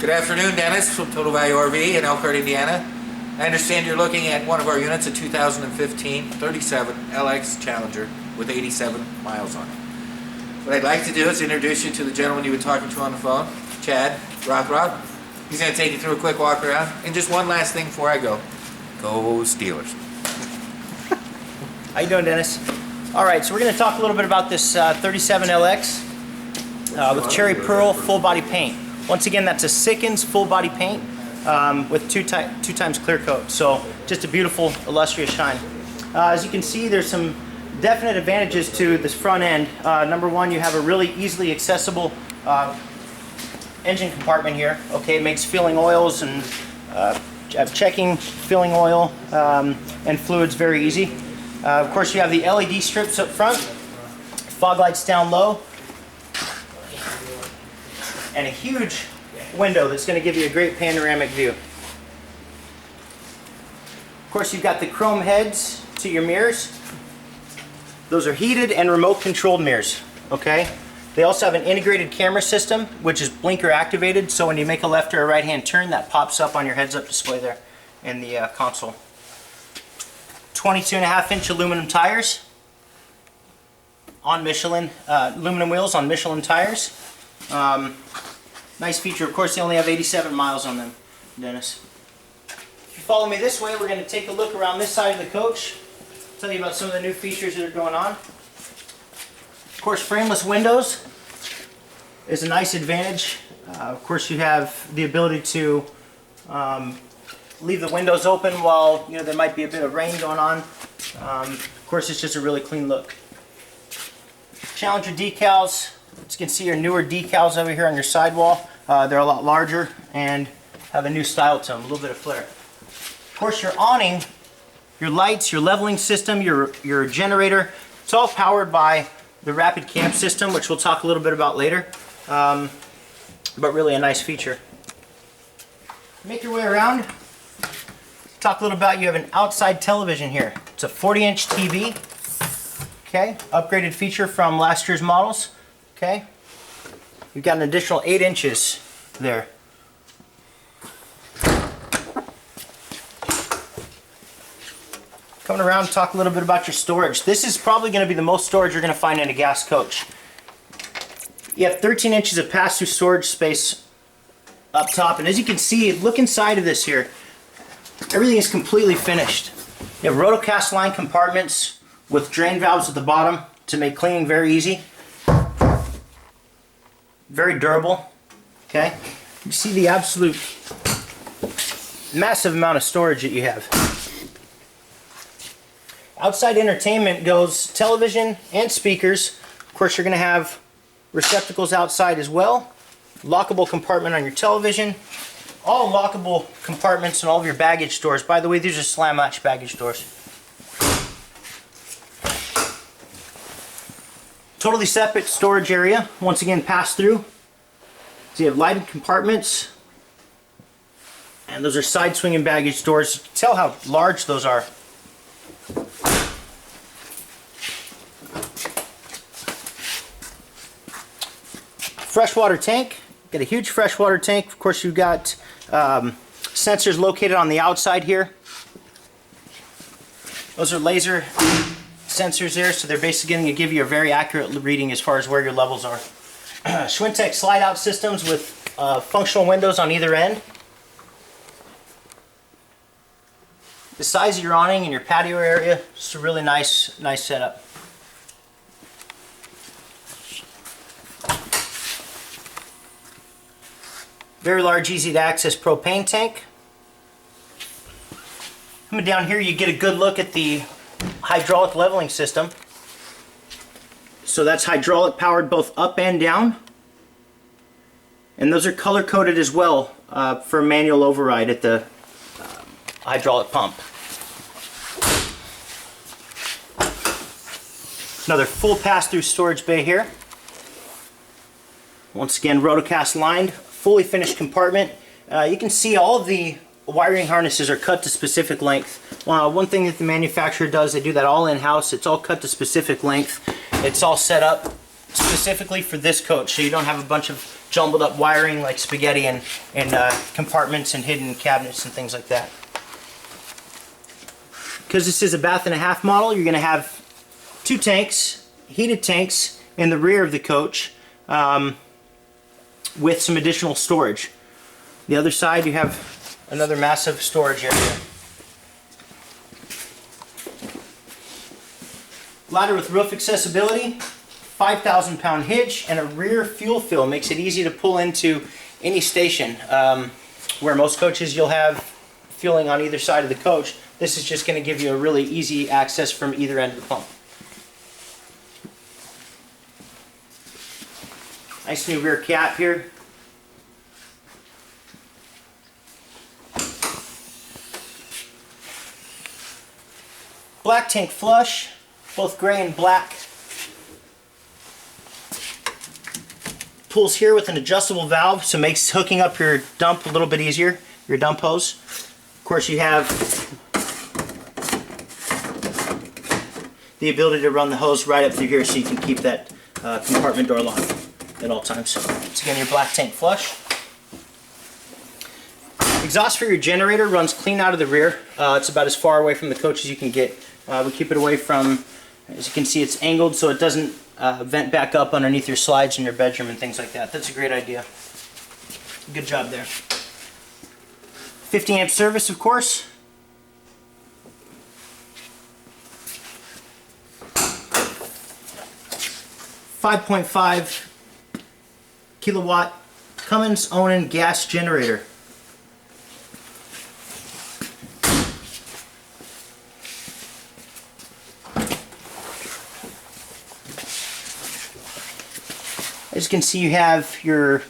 Good afternoon, Dennis from Total Value RV in Elkhart, Indiana. I understand you're looking at one of our units, a 2015 37 LX Challenger with 87 miles on it. What I'd like to do is introduce you to the gentleman you were talking to on the phone, Chad Rothrock. He's going to take you through a quick walk around. And just one last thing before I go. Go Steelers. How you doing, Dennis? All right, so we're going to talk a little bit about this 37 LX with cherry pearl full body paint. Once again, that's a Sickens full body paint with two times clear coat. So just a beautiful, illustrious shine. As you can see, there's some definite advantages to this front end. Number one, you have a really easily accessible engine compartment here. Okay, it makes filling oils and checking filling oil and fluids very easy. Of course, you have the LED strips up front, fog lights down low, and a huge window that's going to give you a great panoramic view. Of course, you've got the chrome heads to your mirrors. Those are heated and remote controlled mirrors. Okay. They also have an integrated camera system, which is blinker activated, so when you make a left or a right hand turn, that pops up on your heads-up display there in the console. 22.5-inch aluminum tires on Michelin, aluminum wheels on Michelin tires. Nice feature. Of course, they only have 87 miles on them, Dennis. If you follow me this way, we're going to take a look around this side of the coach, tell you about some of the new features that are going on. Of course, frameless windows is a nice advantage. Of course, you have the ability to leave the windows open while there might be a bit of rain going on. Of course, it's just a really clean look. Challenger decals. As you can see, your newer decals over here on your sidewall. They're a lot larger and have a new style to them, a little bit of flair. Of course, your awning, your lights, your leveling system, your generator, it's all powered by the Rapid Cam system, which we'll talk a little bit about later. But really a nice feature. Make your way around. Talk a little about, you have an outside television here. It's a 40-inch TV. Okay, upgraded feature from last year's models. Okay, you've got an additional 8 inches there. Coming around, talk a little bit about your storage. This is probably going to be the most storage you're going to find in a gas coach. You have 13 inches of pass-through storage space up top, and as you can see, look inside of this here. Everything is completely finished. You have rotocast line compartments with drain valves at the bottom to make cleaning very easy. Very durable. Okay, you see the absolute massive amount of storage that you have. Outside entertainment goes television and speakers. Of course, you're going to have receptacles outside as well. Lockable compartment on your television. All lockable compartments in all of your baggage doors. By the way, these are slam latch baggage doors. Totally separate storage area. Once again, pass through. So you have lighted compartments. And those are side swinging baggage doors. You can tell how large those are. Freshwater tank. Got a huge freshwater tank. Of course, you've got sensors located on the outside here. Those are laser sensors there, so they're basically going to give you a very accurate reading as far as where your levels are. Schwintek slide-out systems with functional windows on either end. The size of your awning and your patio area, just a really nice setup. Very large, easy to access propane tank. Coming down here, you get a good look at the hydraulic leveling system. So that's hydraulic powered both up and down. And those are color coded as well for manual override at the hydraulic pump. Another full pass-through storage bay here. Once again, rotocast lined, fully finished compartment. You can see all of the wiring harnesses are cut to specific length. One thing that the manufacturer does, they do that all in-house. It's all cut to specific length. It's all set up specifically for this coach, so you don't have a bunch of jumbled up wiring like spaghetti and compartments and hidden cabinets and things like that. Because this is a bath and a half model, you're going to have 2 tanks, heated tanks, in the rear of the coach with some additional storage. The other side you have another massive storage area. Ladder with roof accessibility, 5,000 pound hitch, and a rear fuel fill makes it easy to pull into any station. Where most coaches you'll have fueling on either side of the coach, this is just going to give you a really easy access from either end of the pump. Nice new rear cap here. Black tank flush, both gray and black. Pulls here with an adjustable valve, so it makes hooking up your dump a little bit easier, your dump hose. Of course, you have the ability to run the hose right up through here, so you can keep that compartment door locked at all times. Once again, your black tank flush. Exhaust for your generator runs clean out of the rear. It's about as far away from the coach as you can get. We keep it away from, as you can see, it's angled so it doesn't vent back up underneath your slides in your bedroom and things like that. That's a great idea. Good job there. 50 amp service, of course. .5 kilowatt Cummins Onan gas generator. As you can see, you have your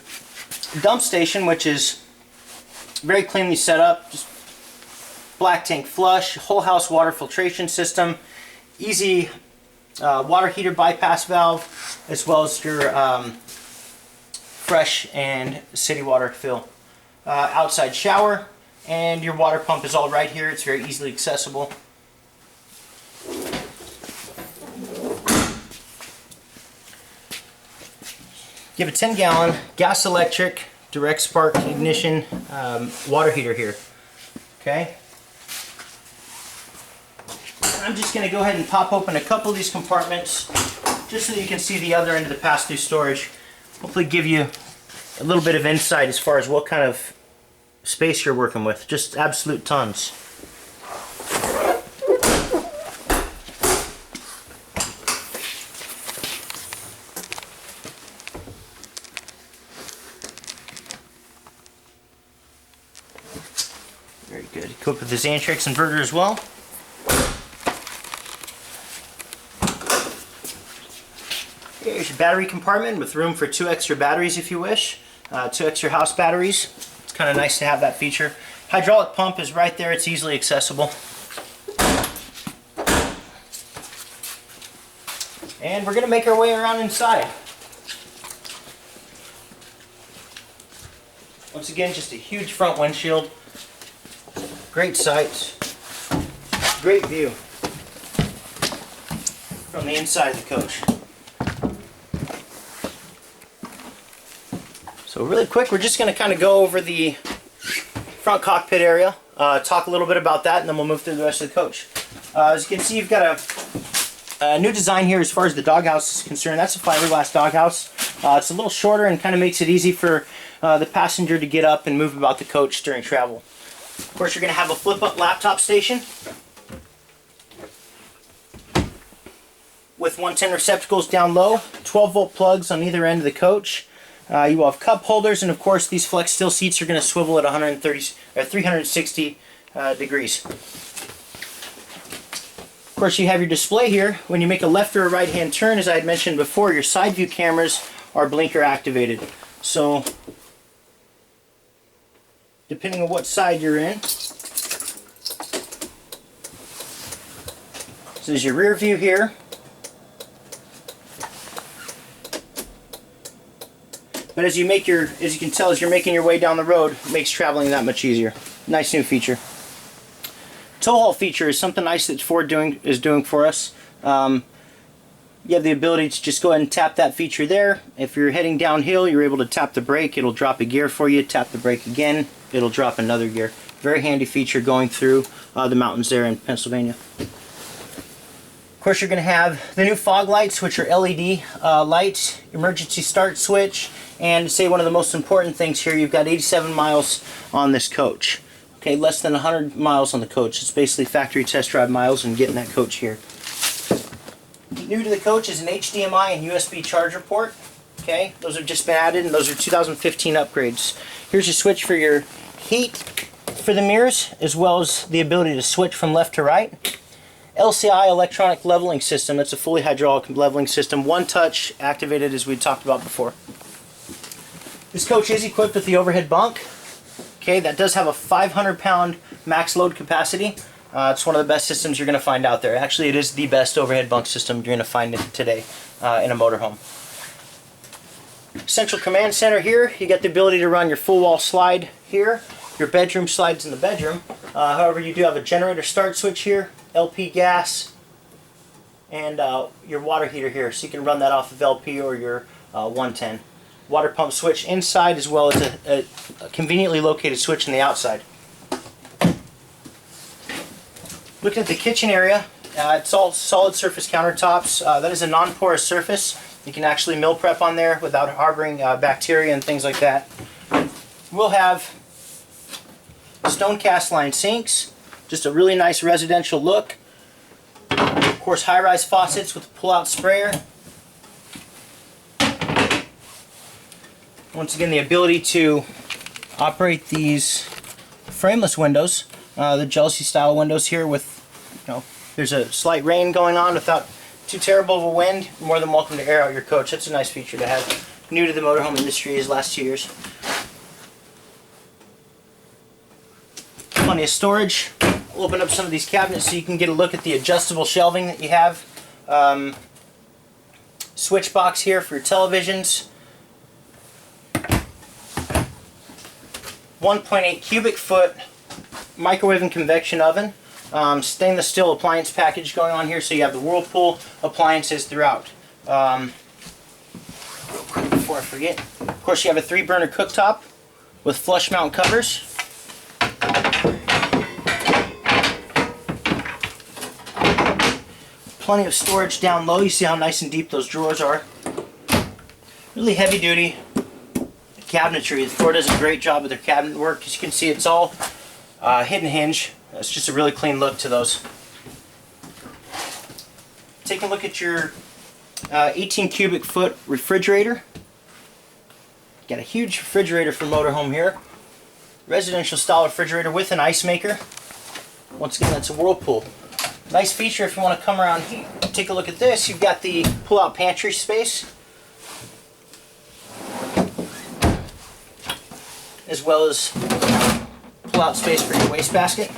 dump station, which is very cleanly set up. Just black tank flush, whole house water filtration system, easy water heater bypass valve, as well as your fresh and city water fill. Outside shower, and your water pump is all right here. It's very easily accessible. You have a 10-gallon gas electric direct spark ignition water heater here. Okay. I'm just going to go ahead and pop open a couple of these compartments just so that you can see the other end of the pass-through storage. Hopefully give you a little bit of insight as far as what kind of space you're working with. Just absolute tons. Very good. Equipped with the Xantrix inverter as well. Here's your battery compartment with room for 2 extra batteries if you wish. 2 extra house batteries. It's kind of nice to have that feature. Hydraulic pump is right there. It's easily accessible. And we're going to make our way around inside. Once again, just a huge front windshield. Great sights. Great view from the inside of the coach. So really quick, we're just going to kind of go over the front cockpit area, talk a little bit about that, and then we'll move through the rest of the coach. As you can see, you've got a new design here as far as the doghouse is concerned. That's a fiberglass doghouse. It's a little shorter and kind of makes it easy for the passenger to get up and move about the coach during travel. Of course, you're going to have a flip-up laptop station with 110 receptacles down low, 12-volt plugs on either end of the coach. You will have cup holders, and of course these flex steel seats are going to swivel at 360 degrees. Of course, you have your display here. When you make a left or a right hand turn, as I had mentioned before, your side view cameras are blinker activated. So depending on what side you're in, this is your rear view here. But as you can tell, as you're making your way down the road, it makes traveling that much easier. Nice new feature. Tow haul feature is something nice that Ford is doing for us. You you have the ability to just go ahead and tap that feature there. If you're heading downhill, you're able to tap the brake, it'll drop a gear for you. Tap the brake again, it'll drop another gear. Very handy feature going through the mountains there in Pennsylvania. Of course, you're going to have the new fog lights, which are LED lights, emergency start switch, and to say one of the most important things here, you've got 87 miles on this coach. Okay, less than 100 miles on the coach. It's basically factory test drive miles and getting that coach here. New to the coach is an HDMI and USB charger port. Okay, those have just been added, and those are 2015 upgrades. Here's your switch for your heat for the mirrors, as well as the ability to switch from left to right. LCI electronic leveling system. It's a fully hydraulic leveling system. One touch activated, as we talked about before. This coach is equipped with the overhead bunk. Okay, that does have a 500-pound max load capacity. It's one of the best systems you're going to find out there. Actually, it is the best overhead bunk system you're going to find today in a motorhome. Central command center here. You got the ability to run your full wall slide here. Your bedroom slides in the bedroom. However, you do have a generator start switch here, LP gas, and your water heater here. So you can run that off of LP or your 110. Water pump switch inside, as well as a conveniently located switch on the outside. Looking at the kitchen area, it's all solid surface countertops. That is a non-porous surface. You can actually meal prep on there without harboring bacteria and things like that. We'll have stone cast line sinks, just a really nice residential look. Of course, high-rise faucets with a pull-out sprayer. Once again, the ability to operate these frameless windows, the jealousy style windows here with, there's a slight rain going on without too terrible of a wind. You're more than welcome to air out your coach. That's a nice feature to have. New to the motorhome industry these last 2 years. Plenty of storage. I'll open up some of these cabinets so you can get a look at the adjustable shelving that you have. Switch box here for your televisions. 1.8 cubic foot microwave and convection oven. Stainless steel appliance package going on here, so you have the Whirlpool appliances throughout. Real quick before I forget, of course you have a 3-burner cooktop with flush mount covers. Plenty of storage down low. You see how nice and deep those drawers are. Really heavy duty cabinetry. Thor does a great job with their cabinet work. As you can see, it's all hidden hinge. It's just a really clean look to those. Take a look at your 18 cubic foot refrigerator. Got a huge refrigerator for motorhome here. Residential style refrigerator with an ice maker. Once again, that's a Whirlpool. Nice feature if you want to come around here. Take a look at this. You've got the pull-out pantry space, as well as pull-out space for your wastebasket.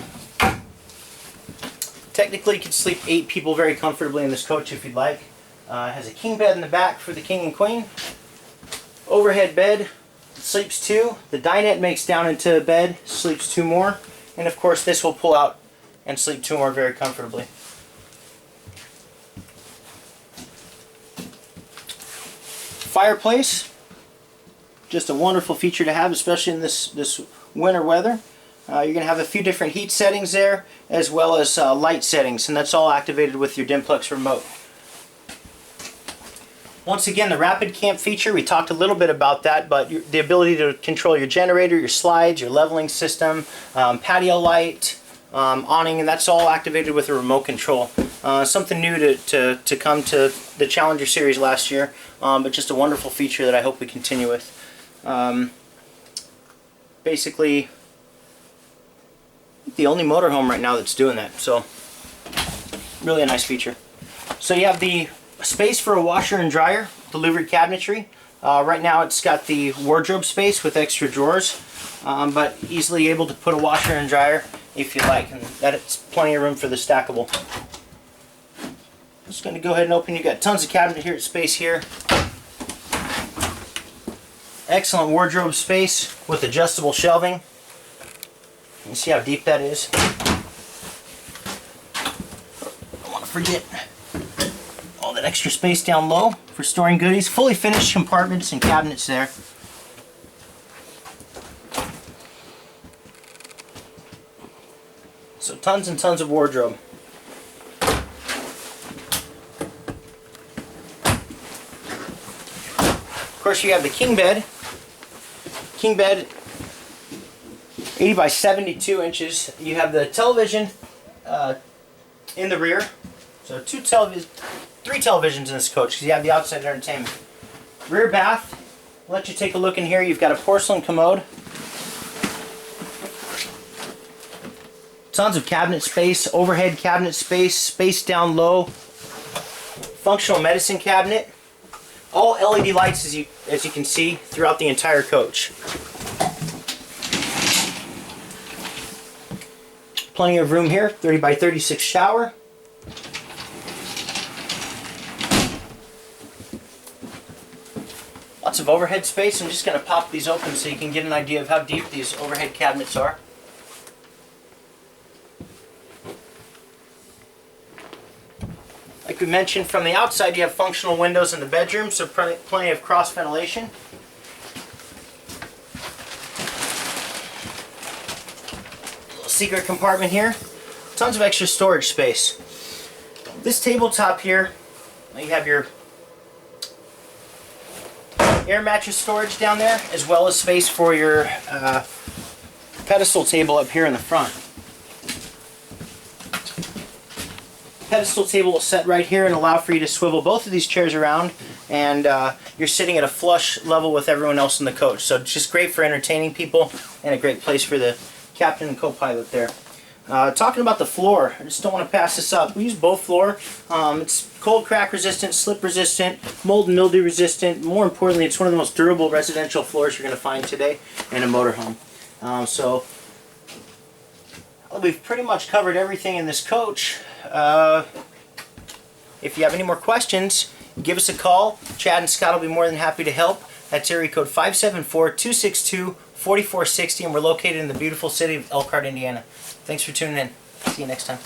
Technically, you can sleep 8 people very comfortably in this coach if you'd like. It has a king bed in the back for the king and queen. Overhead bed, sleeps 2. The dinette makes down into bed, sleeps 2 more. And of course, this will pull out and sleep 2 more very comfortably. Fireplace, just a wonderful feature to have, especially in this winter weather. You're going to have a few different heat settings there, as well as light settings, and that's all activated with your Dimplex remote. Once again, the Rapid Camp feature, we talked a little bit about that, but the ability to control your generator, your slides, your leveling system, patio light, awning, and that's all activated with a remote control. Something new to come to the Challenger series last year, but just a wonderful feature that I hope we continue with. Basically, the only motorhome right now that's doing that, so really a nice feature. So you have the space for a washer and dryer, delivery cabinetry. Right now it's got the wardrobe space with extra drawers, but easily able to put a washer and dryer if you like, and that's plenty of room for the stackable. Just going to go ahead and open. You got tons of cabinet here, space here. Excellent wardrobe space with adjustable shelving. You see how deep that is? Don't want to forget all the Got extra space down low for storing goodies. Fully finished compartments and cabinets there. So tons and tons of wardrobe. Of course, you have the king bed. King bed, 80 by 72 inches. You have the television in the rear. So three televisions in this coach because you have the outside entertainment. Rear bath. I'll let you take a look in here. You've got a porcelain commode. Tons of cabinet space, overhead cabinet space, space down low. Functional medicine cabinet. All LED lights as you can see throughout the entire coach. Plenty of room here, 30 by 36 shower. Lots of overhead space. I'm just going to pop these open so you can get an idea of how deep these overhead cabinets are. Like we mentioned, from the outside you have functional windows in the bedroom, so plenty of cross ventilation. Little secret compartment here. Tons of extra storage space. This tabletop here, you have your air mattress storage down there, as well as space for your pedestal table up here in the front. Pedestal table will set right here and allow for you to swivel both of these chairs around, and you're sitting at a flush level with everyone else in the coach. So it's just great for entertaining people and a great place for the captain and co-pilot there. Talking about the floor, I just don't want to pass this up. We use both floor. It's cold crack resistant, slip resistant, mold and mildew resistant. More importantly, it's one of the most durable residential floors you're going to find today in a motorhome. So we've pretty much covered everything in this coach. If you have any more questions, give us a call. Chad and Scott will be more than happy to help. That's area code 574-262-4460, and we're located in the beautiful city of Elkhart, Indiana. Thanks for tuning in. See you next time.